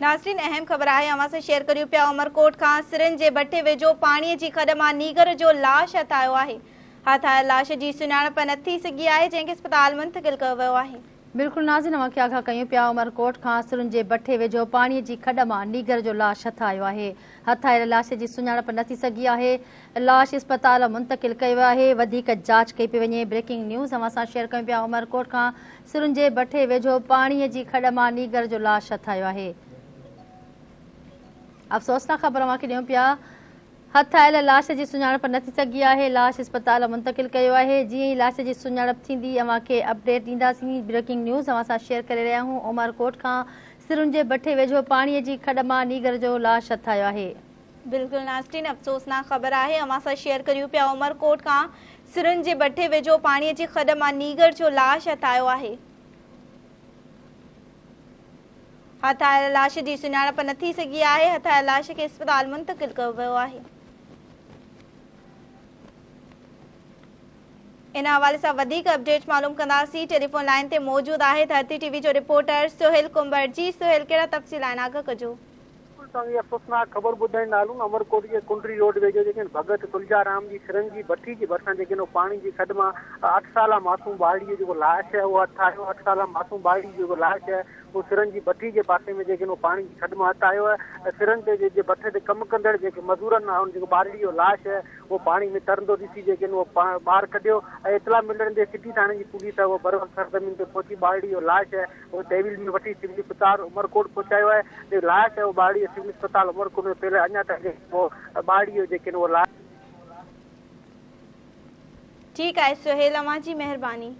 नाज़रीन, अहम ख़बर आहे अवां सां शेयर करियूं पिया। उमरकोट खां सिरन जे भट्टे वेझो पाणीअ जी खॾ मां नीगर जो लाश हथ आयो आहे। हथ आयल लाश जी सुञाणप न थी सघी आहे, जंहिंखे अस्पताल मुंतक़िल कयो वियो आहे। बिल्कुलु नाज़रीन, अवां खे आगाह कयूं पिया। उमरकोट खां सिरुनि जे भट्टे वेझो पाणीअ जी खॾ मां नीगर जो लाश हथ आयो आहे। हथ आयल लाश जी सुञाणप न थी सघी आहे। लाश अस्पताल मुंतक़िल कयो वियो आहे। वधीक जांच कई पई वञे। ब्रेकिंग न्यूज़ अवां सां शेयर कयूं पिया। उमरकोट खां सिरुनि जे भट्टे वेझो पाणीअ जी खॾ मां नीगर जो लाश हथ आयो आहे। अफ़सोसनाक ख़बर अवां खे ॾियूं पिया। हथ आयल लाश जी सुञाणप न थी सघी आहे। लाश अस्पताल मुंतक़िल कयो आहे। जीअं ई लाश जी सुञाणप थींदी अवां खे अपडेट ॾींदासीं। ब्रेकिंग न्यूज़ अवां सां शेयर करे रहिया आहियूं। उमरकोट खां सिरुनि जे भट्टे वेझो पाणीअ जी खॾ मां नीगर जो लाश हथ आयो आहे। बिल्कुलु नाज़रीन, अफ़सोसनाक ख़बर आहे अवां सां शेयर करियूं पिया। उमरकोट खां सिरुनि जे भट्टे वेझो पाणीअ जी खॾ मां नीगर जो लाश हथ आयो आहे। हथ आयल लाश जी सुञाणप न थी सघी आहे। हथ आयल लाश खे अस्पताल मुंतक़िल कयो वियो आहे। इन हवाले सां वधीक अपडेट मालूम कंदासीं। टेलीफोन लाइन ते मौजूद आहे धरती टीवी जो रिपोर्टर सुहेल कुंबर। जी सुहेल, कहिड़ा तफ़सील आहिनि, आगाह कजो। अफ़सोसनाक ख़बर ॿुधाइण नालू अमरकोट जे कुंडरी रोड वेझो जेके भगत तुलजाराम जी सिरन जी भट्टी जे भरिसां जेके पाणी जी खॾ मां 8 साला मासूम ॿारड़ीअ जो लाश है वो हथ आयो। 8 साला मासूम ॿारड़ी जो लाश है वो सिरन जी भट्टी के पासे में जेके पानी की खॾ मां हथ आयो है। सिरन ते जे भट्टे ते कम कंदड़ जेके मज़दूरनि आहे जेको ॿारड़ी जो लाश है वो पानी में तरंदो ॾिसी जेके वो ॿार कढियो। इतला मिलण ते सिटी थाने जी पुलिस है वो बर वक्त सरजमीन ते पहुची ॿारड़ी जो लाश है वो तहवील में वठी सिविल अस्पताल उमरकोट पहुचायो है। जो लाश है वो ॿारड़ी सिविल अस्पताल उमरकोट में पहले अञा तक वो ॿारड़ी जेके वो लाश। ठीक है सुहेल, अवां जी मेहरबानी।